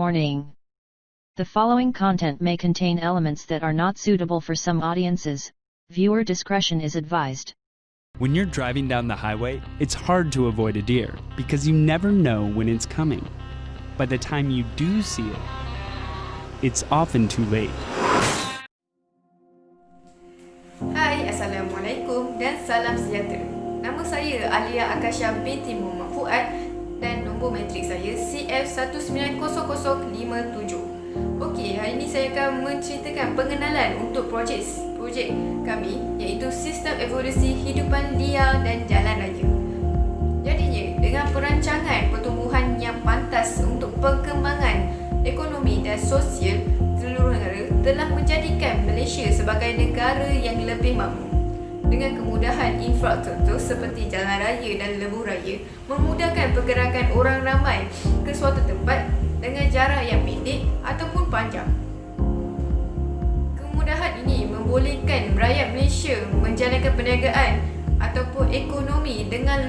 Warning. The following content may contain elements that are not suitable for some audiences. Viewer discretion is advised. When you're driving down the highway, it's hard to avoid a deer because you never know when it's coming. By the time you do see it, it's often too late. Hai, Assalamualaikum dan salam sejahtera. Nama saya Alia Akasha binti Muhammad Fuad dan nombor matrik saya CF190057. Okey, hari ini saya akan menceritakan pengenalan untuk projek kami iaitu Sistem Evolusi Hidupan Liar dan Jalan Raya. Jadinya, dengan perancangan pertumbuhan yang pantas untuk perkembangan ekonomi dan sosial seluruh negara telah menjadikan Malaysia sebagai negara yang lebih makmur. Dengan kemudahan infrastruktur seperti jalan raya dan lebuh raya memudahkan pergerakan orang ramai ke suatu tempat dengan jarak yang pendek ataupun panjang. Kemudahan ini membolehkan rakyat Malaysia menjalankan perniagaan ataupun ekonomi dengan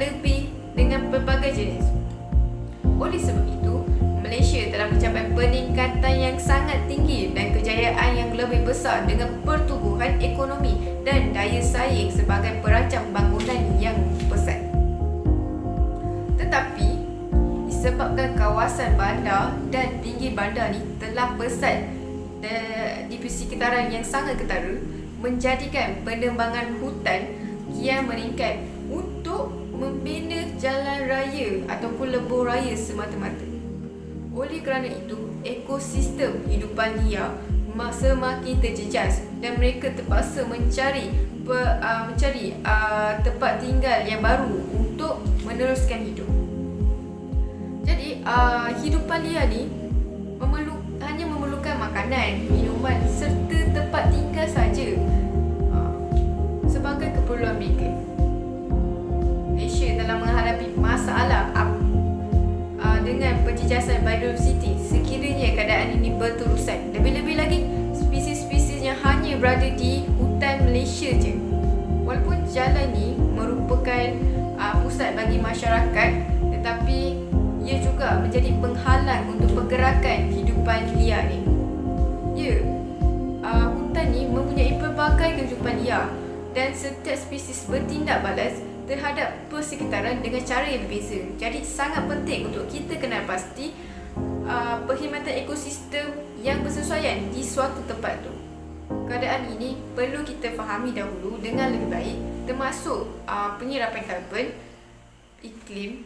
pelbagai jenis. Oleh sebab itu, Malaysia telah mencapai peningkatan yang sangat tinggi dan kejayaan yang lebih besar dengan pertumbuhan ekonomi dan daya saing sebagai perancang bangunan yang pesat. Tetapi, disebabkan kawasan bandar dan pinggir bandar ni telah pesat di persekitaran yang sangat ketara, menjadikan penebangan hutan kian meningkat untuk membina jalan raya ataupun lebuh raya semata-mata. Oleh kerana itu, ekosistem hidupan liar semakin terjejas dan mereka terpaksa mencari tempat tinggal yang baru untuk meneruskan hidup. Jadi, hidupan liar ni hanya memerlukan makanan, minuman serta tempat tinggal saja sebagai keperluan mereka. Malaysia telah menghadapi masalah dengan penjejasan biodiversiti sekiranya keadaan ini berterusan. Lebih-lebih lagi, spesies-spesies yang hanya berada di hutan Malaysia je. Walaupun jalan ni merupakan pusat bagi masyarakat, tetapi ia juga menjadi penghalang untuk pergerakan hidupan liar ni. Hutan ni mempunyai pelbagai kehidupan liar dan setiap spesies bertindak balas terhadap persekitaran dengan cara yang berbeza. Jadi sangat penting untuk kita kenal pasti perkhidmatan ekosistem yang bersesuaian di suatu tempat tu. Keadaan ini perlu kita fahami dahulu dengan lebih baik, termasuk penyerapan karbon, iklim,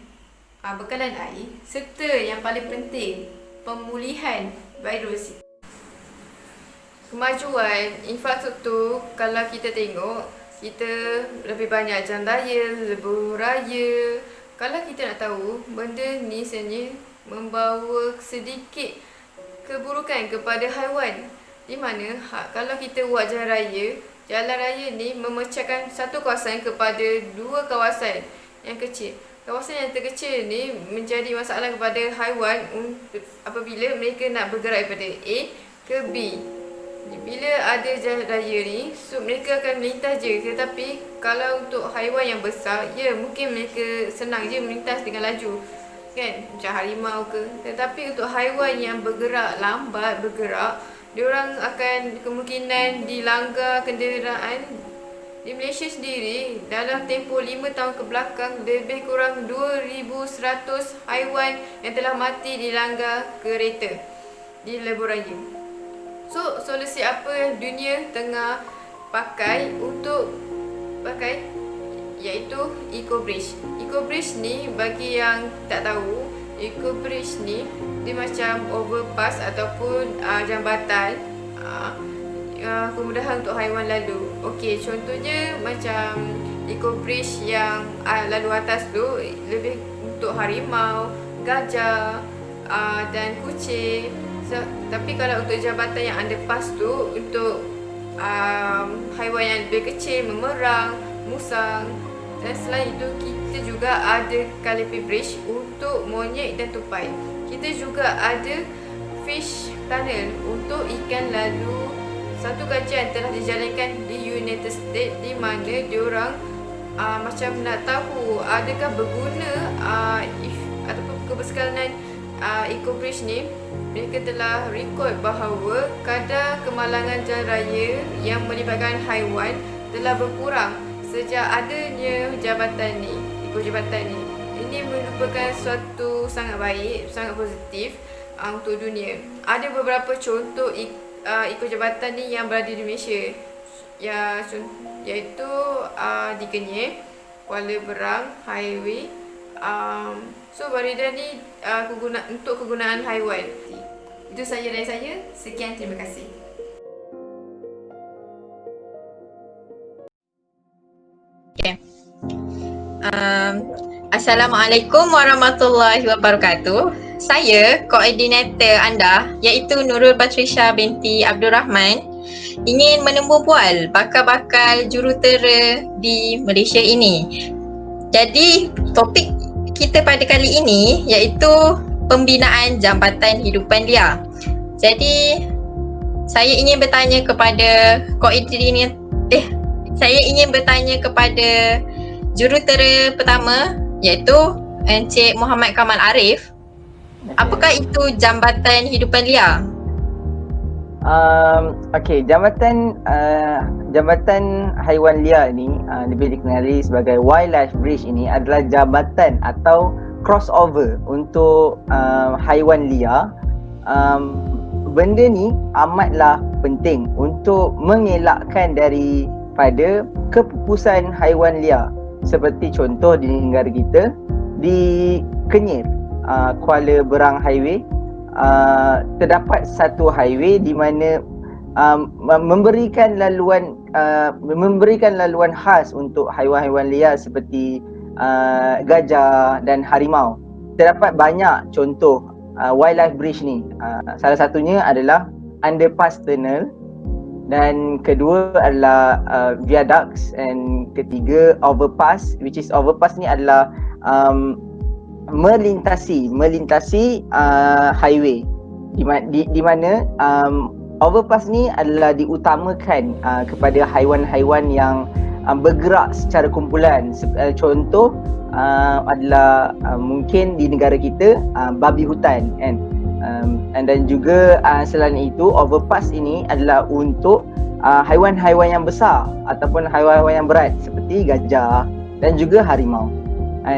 bekalan air serta yang paling penting pemulihan biodiversiti. Kemajuan infrastruktur, kalau kita tengok, kita lebih banyak jalan raya, lebuh raya. Kalau kita nak tahu, benda ni sebenarnya membawa sedikit keburukan kepada haiwan. Di mana kalau kita buat jalan raya ni memecahkan satu kawasan kepada dua kawasan yang kecil. Kawasan yang terkecil ni menjadi masalah kepada haiwan apabila mereka nak bergerak daripada A ke B. Bila ada jalan raya ni, mereka akan melintas je. Tetapi kalau untuk haiwan yang besar, mungkin mereka senang je melintas dengan laju, kan? Macam harimau ke. Tetapi untuk haiwan yang lambat bergerak, diorang akan kemungkinan dilanggar kenderaan. Di Malaysia sendiri, dalam tempoh 5 tahun ke belakang, lebih kurang 2,100 haiwan yang telah mati dilanggar kereta di lebuh raya. So, solusi apa yang dunia tengah pakai iaitu EcoBridge. EcoBridge ni, bagi yang tak tahu, EcoBridge ni dia macam overpass ataupun jambatan kemudahan untuk haiwan lalu. Okey, contohnya macam EcoBridge yang lalu atas tu lebih untuk harimau, gajah dan kucing. Tapi kalau untuk jambatan yang underpass tu untuk haiwan yang lebih kecil, memerang, musang. Dan selain itu, kita juga ada Calliope Bridge untuk monyet dan tupai. Kita juga ada fish tunnel untuk ikan lalu. Satu kajian telah dijalankan di United States di mana diorang macam nak tahu adakah berguna ataupun kebersekalanan EcoBridge ni, mereka telah rekod bahawa kadar kemalangan jalan raya yang melibatkan haiwan telah berkurang sejak adanya jabatan ni, jabatan ni. Ini merupakan suatu sangat baik, sangat positif untuk dunia. Ada beberapa contoh jabatan ni yang berada di Malaysia, iaitu di Kenyir, Kuala Berang Highway. So Barida ni untuk kegunaan haiwan. Itu saja dari saya. Sekian, terima kasih. Okay. Assalamualaikum warahmatullahi wabarakatuh. Saya koordinator anda iaitu Nurul Batrisha binti Abdul Rahman ingin menemu bual bakal-bakal jurutera di Malaysia ini. Jadi topik kita pada kali ini iaitu pembinaan jambatan hidupan liar. Jadi saya ingin bertanya kepada jurutera pertama iaitu Encik Muhammad Kamal Arif. Apakah itu jambatan hidupan liar? Okey, jambatan haiwan liar ni lebih dikenali sebagai wildlife bridge ini adalah jambatan atau crossover untuk haiwan liar. Benda ni amatlah penting untuk mengelakkan daripada kepupusan haiwan liar. Seperti contoh di negara kita, di Kenyir, Kuala Berang Highway, terdapat satu highway di mana memberikan laluan khas untuk haiwan-haiwan liar seperti gajah dan harimau. Terdapat banyak contoh wildlife bridge ni. Salah satunya adalah underpass tunnel, dan kedua adalah viaducts, and ketiga overpass, which is overpass ni adalah melintasi highway di mana overpass ni adalah diutamakan kepada haiwan-haiwan yang bergerak secara kumpulan. Contoh adalah mungkin di negara kita babi hutan kan. Dan juga selain itu, overpass ini adalah untuk haiwan-haiwan yang besar ataupun haiwan-haiwan yang berat seperti gajah dan juga harimau.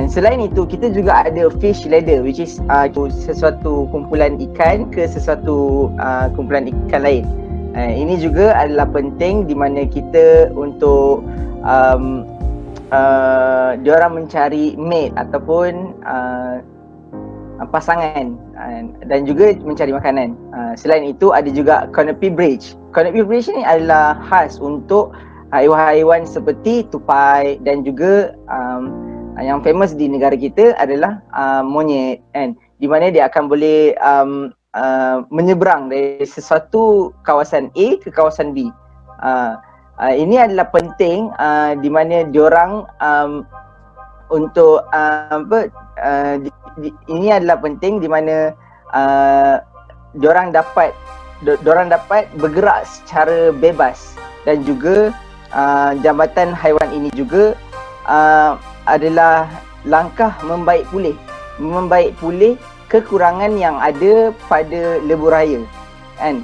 Selain itu, kita juga ada fish ladder, which is sesuatu kumpulan ikan ke sesuatu kumpulan ikan lain. Ini juga adalah penting di mana kita untuk diorang mencari mate ataupun pasangan dan juga mencari makanan. Selain itu, ada juga canopy bridge. Canopy bridge ni adalah khas untuk haiwan-haiwan seperti tupai, dan juga yang famous di negara kita adalah monyet kan, di mana dia akan boleh menyeberang dari sesuatu kawasan A ke kawasan B. Ini adalah penting di mana diorang untuk ini adalah penting di mana diorang dapat bergerak secara bebas, dan juga jambatan haiwan ini juga adalah langkah membaik pulih kekurangan yang ada pada lebuh raya kan.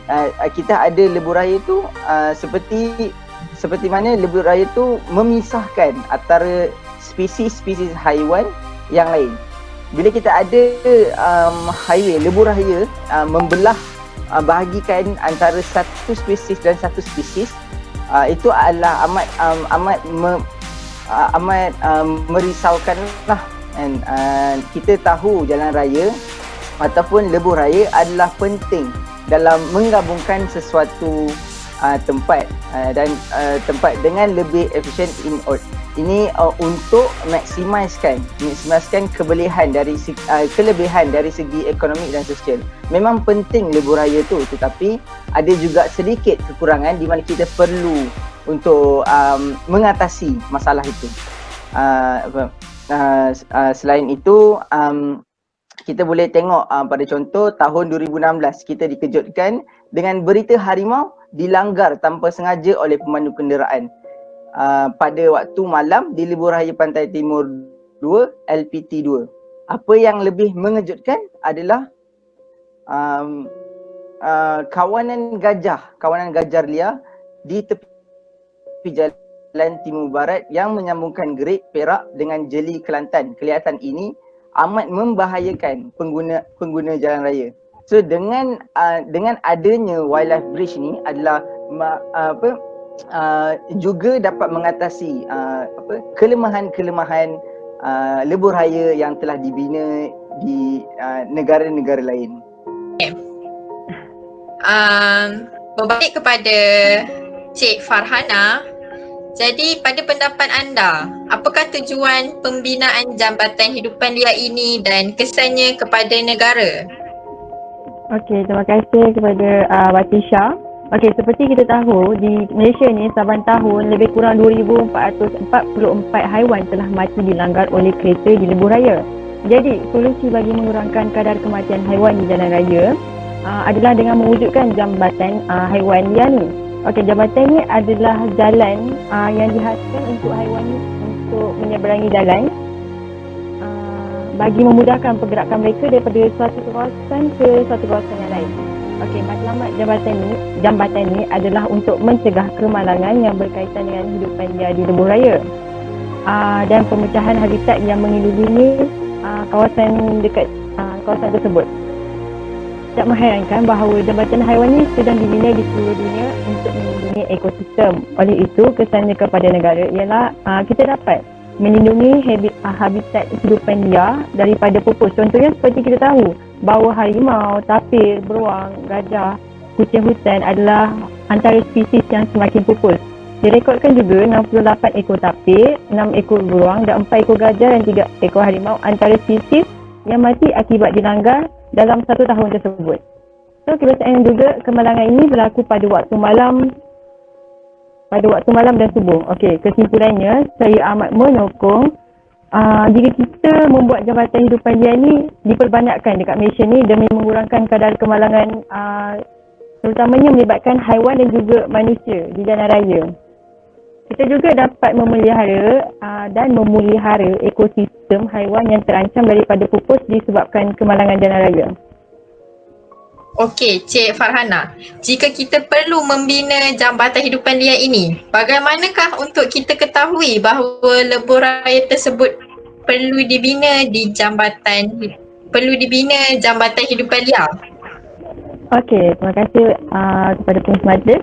Kita ada lebuh raya tu seperti mana lebuh raya tu memisahkan antara spesies-spesies haiwan yang lain. Bila kita ada highway lebuh raya membelah bahagikan antara satu spesies dan satu spesies, itu adalah amat merisaukan lah. And kita tahu jalan raya ataupun lebuh raya adalah penting dalam menggabungkan sesuatu tempat dan tempat dengan lebih efisien. Ini untuk maksimiskan kelebihan dari segi ekonomi dan sosial. Memang penting lebuh raya tu, tetapi ada juga sedikit kekurangan di mana kita perlu untuk mengatasi masalah itu. Selain itu, kita boleh tengok pada contoh tahun 2016 kita dikejutkan dengan berita harimau dilanggar tanpa sengaja oleh pemandu kenderaan pada waktu malam di Lebuh Raya Pantai Timur 2 LPT 2. Apa yang lebih mengejutkan adalah kawanan gajah liar di tepi jalan timur barat yang menyambungkan Gerik, Perak dengan Jeli, Kelantan. Kelihatan ini amat membahayakan pengguna jalan raya. So dengan adanya wildlife bridge ni adalah juga dapat mengatasi kelemahan-kelemahan lebuh raya yang telah dibina di negara-negara lain. Berbalik kepada Cik Farhana, jadi pada pendapat anda, apakah tujuan pembinaan Jambatan Hidupan Liar ini dan kesannya kepada negara? Okey, terima kasih kepada Batisha. Okey, seperti kita tahu di Malaysia ni saban tahun lebih kurang 2,444 haiwan telah mati dilanggar oleh kereta di lebuh raya. Jadi, solusi bagi mengurangkan kadar kematian haiwan di jalan raya adalah dengan mewujudkan jambatan haiwan liar ni. Okey, jambatan ni adalah jalan yang dihaskan untuk haiwan ni untuk menyeberangi jalan bagi memudahkan pergerakan mereka daripada suatu kawasan ke suatu kawasan yang lain. Okey, matlamat jambatan ni adalah untuk mencegah kemalangan yang berkaitan dengan hidupan liar di lebuh raya dan pemecahan habitat yang mengelilingi kawasan dekat kawasan tersebut. Tak mengherankan bahawa jambatan haiwan ini sedang dibina di seluruh dunia untuk melindungi ekosistem. Oleh itu, kesannya kepada negara ialah kita dapat melindungi habitat hidupan liar daripada pupus. Contohnya seperti kita tahu bahawa harimau, tapir, beruang, gajah, kucing hutan adalah antara spesies yang semakin pupus. Direkodkan juga 68 ekor tapir, 6 ekor beruang dan 4 ekor gajah dan 3 ekor harimau antara spesies yang mati akibat dilanggar dalam 1 tahun tersebut. So, kebiasaan juga kemalangan ini berlaku pada waktu malam dan subuh. Okey, kesimpulannya saya amat menyokong jika kita membuat jambatan hidupan liar ni diperbanyakkan dekat Malaysia ni demi mengurangkan kadar kemalangan terutamanya melibatkan haiwan dan juga manusia di jalan raya. Kita juga dapat memelihara ekosistem haiwan yang terancam daripada pupus disebabkan kemalangan jalan raya. Okey, Cik Farhana, jika kita perlu membina Jambatan Hidupan Liar ini, bagaimanakah untuk kita ketahui bahawa lebuh raya tersebut perlu dibina Jambatan Hidupan Liar? Okey, terima kasih kepada pengusaha.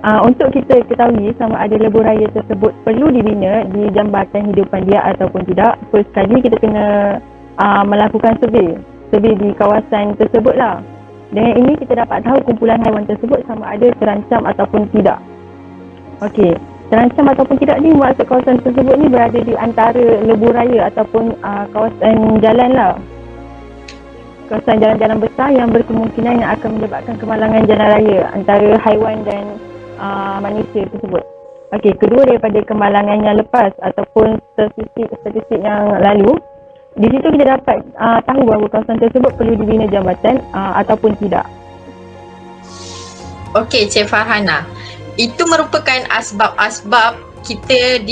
Untuk kita ketahui sama ada lebuh raya tersebut perlu dibina di Jambatan Hidupan Liar ataupun tidak, first kali kita kena melakukan survey di kawasan tersebut lah. Dengan ini kita dapat tahu kumpulan haiwan tersebut sama ada terancam ataupun tidak. Okey, terancam ataupun tidak ni maksud kawasan tersebut ni berada di antara lebuh raya ataupun kawasan jalan lah. Kawasan jalan-jalan besar yang berkemungkinan yang akan menyebabkan kemalangan jalan raya antara haiwan dan manusia tersebut. Okey, kedua daripada kemalangan yang lepas ataupun statistik yang lalu, di situ kita dapat tahu bahawa kawasan tersebut perlu dibina jambatan ataupun tidak. Okey, Cik Farhana, itu merupakan asbab-asbab kita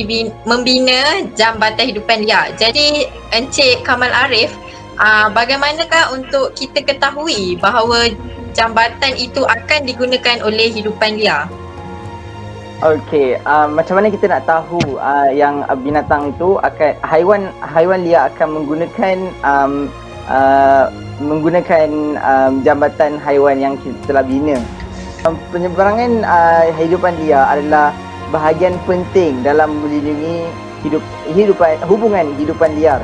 membina Jambatan Hidupan Liar. Jadi Encik Kamal Arif, bagaimanakah untuk kita ketahui bahawa jambatan itu akan digunakan oleh hidupan liar? Okey, macam mana kita nak tahu yang binatang itu akan haiwan liar akan menggunakan jambatan haiwan yang kita telah bina. Penyeberangan hidupan liar adalah bahagian penting dalam melindungi hubungan hidupan liar.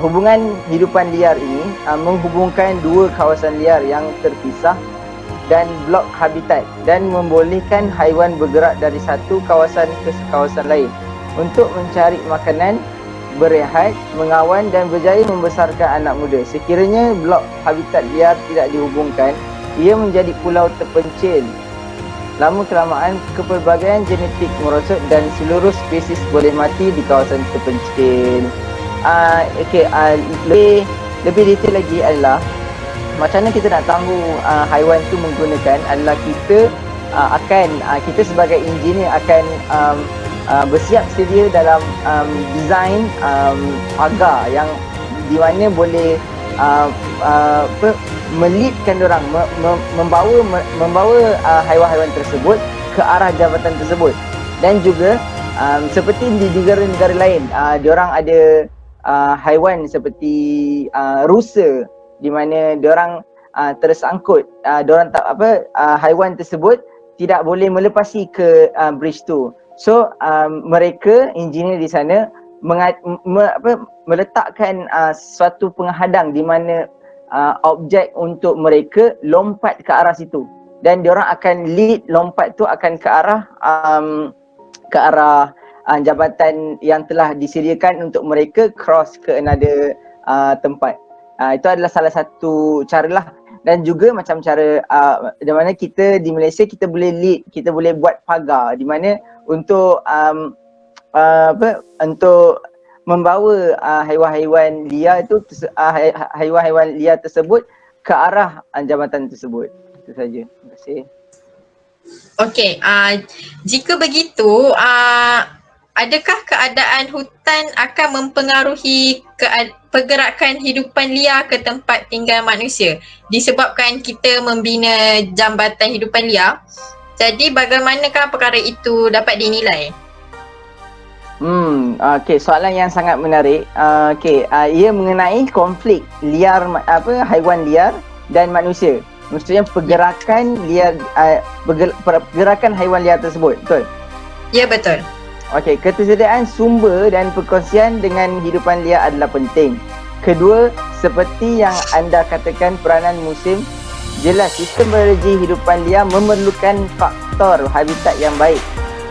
Hubungan hidupan liar ini menghubungkan dua kawasan liar yang terpisah dan blok habitat dan membolehkan haiwan bergerak dari satu kawasan ke kawasan lain untuk mencari makanan, berehat, mengawan dan berjaya membesarkan anak muda. Sekiranya blok habitat liar tidak dihubungkan, ia menjadi pulau terpencil. Lama-kelamaan kepelbagaian genetik merosot dan seluruh spesies boleh mati di kawasan terpencil. Lebih detail lagi adalah macam mana kita nak tahu haiwan tu menggunakan adalah kita sebagai engineer akan bersiap sedia dalam design pagar yang di mana boleh melidkan diorang, membawa haiwan-haiwan tersebut ke arah jabatan tersebut. Dan juga seperti di negara-negara lain, diorang ada haiwan seperti rusa, di mana diorang tersangkut, diorang haiwan tersebut tidak boleh melepasi ke bridge tu. So mereka engineer di sana meletakkan suatu penghadang di mana objek untuk mereka lompat ke arah situ, dan diorang akan lead lompat tu akan ke arah jabatan yang telah disediakan untuk mereka cross ke another tempat. Itu adalah salah satu cara lah. Dan juga macam cara di mana kita di Malaysia kita boleh lead, kita boleh buat pagar di mana untuk untuk membawa haiwan-haiwan liar itu haiwan-haiwan liar tersebut ke arah jabatan tersebut. Itu saja. Terima kasih. Okey, jika begitu, adakah keadaan hutan akan mempengaruhi pergerakan hidupan liar ke tempat tinggal manusia disebabkan kita membina jambatan hidupan liar? Jadi bagaimanakah perkara itu dapat dinilai? Okey, soalan yang sangat menarik. Ia mengenai konflik liar, haiwan liar dan manusia. Maksudnya pergerakan liar, pergerakan haiwan liar tersebut, betul? Ya, betul. Okey, ketersediaan sumber dan perkongsian dengan hidupan liar adalah penting. Kedua, seperti yang anda katakan, peranan musim, jelas sistem biologi hidupan liar memerlukan faktor habitat yang baik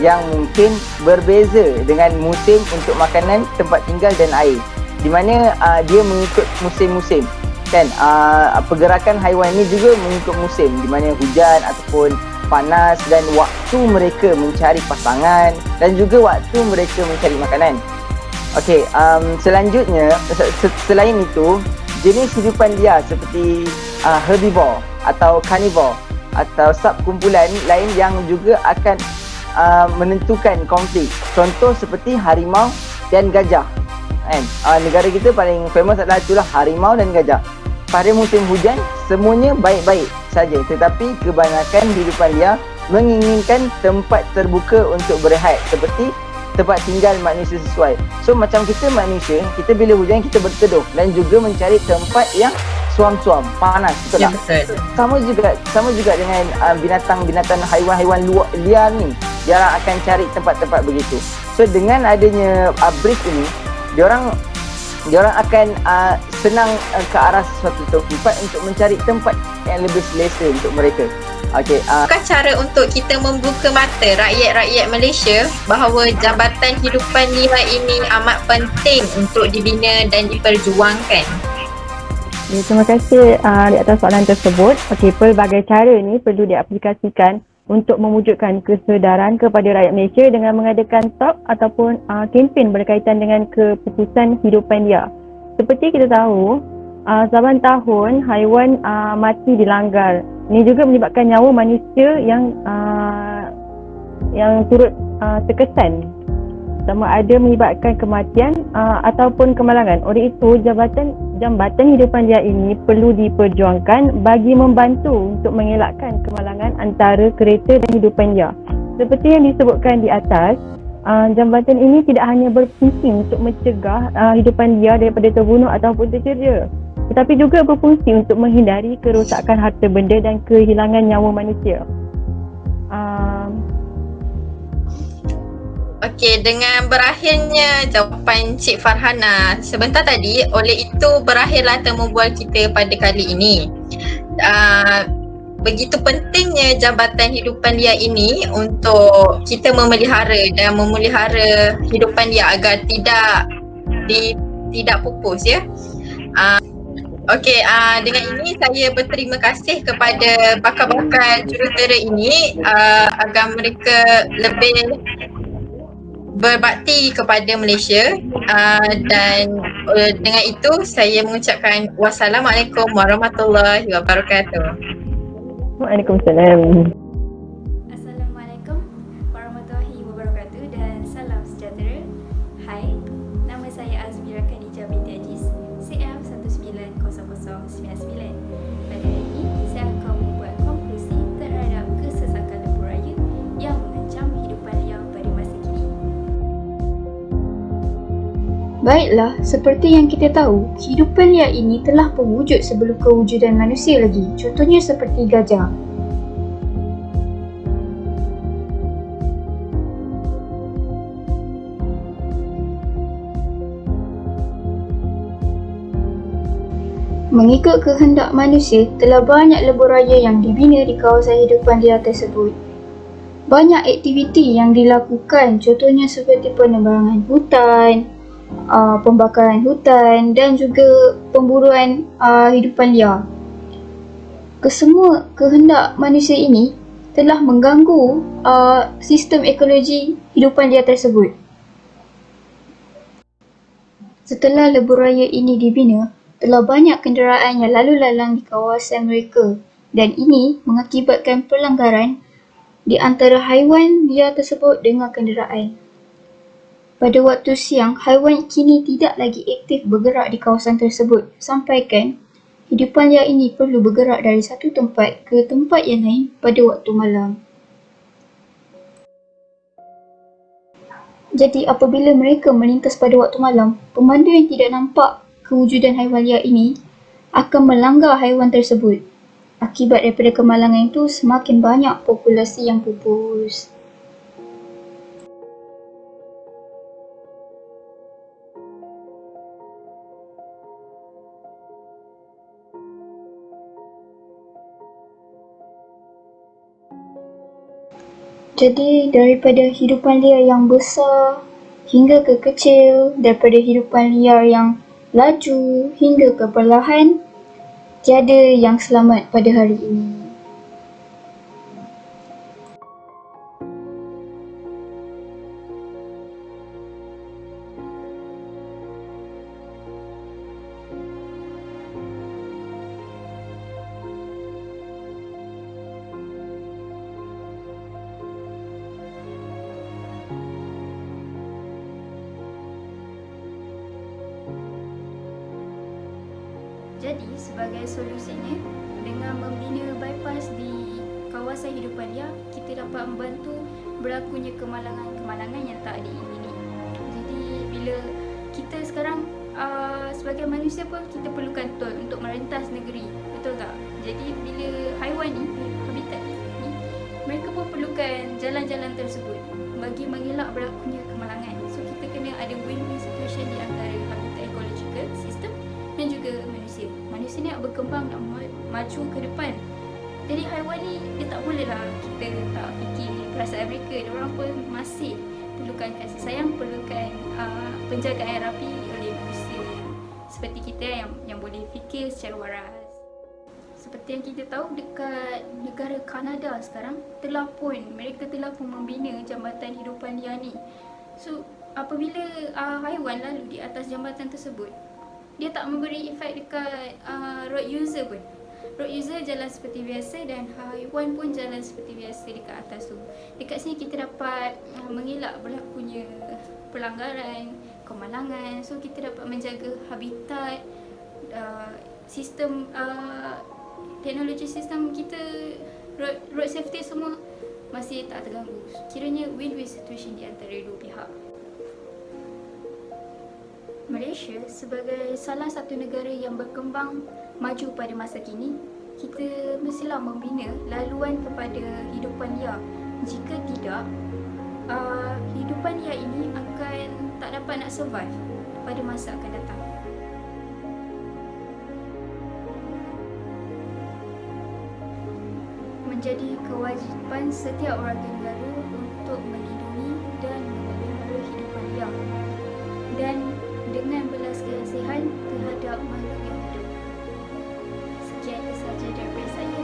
yang mungkin berbeza dengan musim untuk makanan, tempat tinggal dan air, di mana dia mengikut musim-musim. Kan, pergerakan haiwan ini juga mengikut musim, di mana hujan ataupun panas dan waktu mereka mencari pasangan dan juga waktu mereka mencari makanan. Okey, selanjutnya selain itu, jenis hidupan liar seperti herbivore atau carnivore atau subkumpulan lain yang juga akan menentukan konflik. Contoh seperti harimau dan gajah. Kan? Negara kita paling famous adalah itulah harimau dan gajah. Pada musim hujan, semuanya baik-baik saja, tetapi kebanyakan hidupan liar menginginkan tempat terbuka untuk berehat seperti tempat tinggal manusia sesuai. So macam kita manusia, kita bila hujan kita berteduh dan juga mencari tempat yang suam-suam, panas, betul tak? Betul. Sama juga dengan binatang-binatang haiwan-haiwan liar ni, dia akan cari tempat-tempat begitu. So dengan adanya bridge ini, diorang akan senang ke arah suatu tempat untuk mencari tempat yang lebih selesa untuk mereka. Okey, Bukan cara untuk kita membuka mata rakyat-rakyat Malaysia bahawa jambatan hidupan liar ini amat penting untuk dibina dan diperjuangkan. Terima kasih di atas soalan tersebut. Okey, pelbagai cara ni perlu diaplikasikan untuk mewujudkan kesedaran kepada rakyat Malaysia dengan mengadakan talk ataupun kempen berkaitan dengan keputusan hidupan liar. Seperti kita tahu, saban tahun haiwan mati dilanggar. Ini juga menyebabkan nyawa manusia yang turut terkesan, sama ada menyebabkan kematian ataupun kemalangan. Oleh itu, jambatan hidupan liar ini perlu diperjuangkan bagi membantu untuk mengelakkan kemalangan antara kereta dan hidupan liar. Seperti yang disebutkan di atas, jambatan ini tidak hanya berfungsi untuk mencegah hidupan liar daripada terbunuh ataupun tercedera, tetapi juga berfungsi untuk menghindari kerosakan harta benda dan kehilangan nyawa manusia. Okey, dengan berakhirnya jawapan Cik Farhana sebentar tadi, oleh itu berakhirlah temu bual kita pada kali ini. Begitu pentingnya jambatan hidupan liar ini untuk kita memelihara dan memelihara hidupan liar agar tidak pupus, ya. Okey, dengan ini saya berterima kasih kepada bakal-bakal jurutera ini agar mereka lebih berbakti kepada Malaysia, dan dengan itu saya mengucapkan wassalamualaikum warahmatullahi wabarakatuh. Waalaikumsalam. Assalamualaikum warahmatullahi wabarakatuh dan salam sejahtera. Hai, nama saya Azmira Khadijah binti Aziz, CM 1900 99. Pada hari ini, saya akan membuat konklusi terhadap kesesakan lebuh raya yang mengancam hidupan liar pada masa kini. Baiklah, seperti yang kita tahu, kehidupan liar ini telah berwujud sebelum kewujudan manusia lagi. Contohnya seperti gajah. Mengikut kehendak manusia, telah banyak lebuh raya yang dibina di kawasan hidupan liar tersebut. Banyak aktiviti yang dilakukan, contohnya seperti penebangan hutan, pembakaran hutan dan juga pemburuan hidupan liar. Kesemua kehendak manusia ini telah mengganggu sistem ekologi hidupan liar tersebut. Setelah lebuh raya ini dibina, telah banyak kenderaan yang lalu lalang di kawasan mereka dan ini mengakibatkan pelanggaran di antara haiwan liar tersebut dengan kenderaan. Pada waktu siang, haiwan kini tidak lagi aktif bergerak di kawasan tersebut, sampaikan hidupan liar ini perlu bergerak dari satu tempat ke tempat yang lain pada waktu malam. Jadi apabila mereka melintas pada waktu malam, pemandu yang tidak nampak kewujudan haiwan liar ini akan melanggar haiwan tersebut. Akibat daripada kemalangan itu, semakin banyak populasi yang pupus. Jadi daripada hidupan liar yang besar hingga ke kecil, daripada hidupan liar yang laju hingga ke perlahan, tiada yang selamat pada hari ini. Jadi, sebagai solusinya, dengan membina bypass di kawasan hidupan liar, kita dapat membantu berlakunya kemalangan-kemalangan yang tak diingini. Jadi, bila kita sekarang sebagai manusia pun kita perlukan tol untuk merentas negeri, betul tak? Jadi, bila haiwan ni, habitat ni, mereka pun perlukan jalan-jalan tersebut bagi mengelak berlakunya kemalangan. So, kita kena ada win-win situation di antara habitat ecological system dan juga manusia. Manusia ni nak berkembang, nak maju ke depan. Jadi haiwan ni dia tak bolehlah kita tak fikir perasaan mereka. Diorang pun masih perlukan kasih sayang, perlukan penjagaan rapi oleh manusia seperti kita yang boleh fikir secara waras. Seperti yang kita tahu, dekat negara Kanada sekarang mereka telah pun membina jambatan hidupan liar ni. So apabila haiwan lalu di atas jambatan tersebut, dia tak memberi efek dekat road user pun. Road user jalan seperti biasa dan haiwan pun jalan seperti biasa dekat atas tu. Dekat sini kita dapat mengelak berlakunya pelanggaran, kemalangan. So kita dapat menjaga habitat, sistem teknologi sistem kita, road safety semua masih tak terganggu. Kiranya win-win situation di antara dua pihak. Malaysia sebagai salah satu negara yang berkembang maju pada masa kini, kita mestilah membina laluan kepada hidupan liar. Jika tidak, hidupan liar ini akan tak dapat nak survive pada masa akan datang. Menjadi kewajipan setiap warga negara untuk melindungi dan memelihara hidupan liar dan dengan belas kasihan terhadap makhluk yang hidup. Sekian sahaja daripada saya.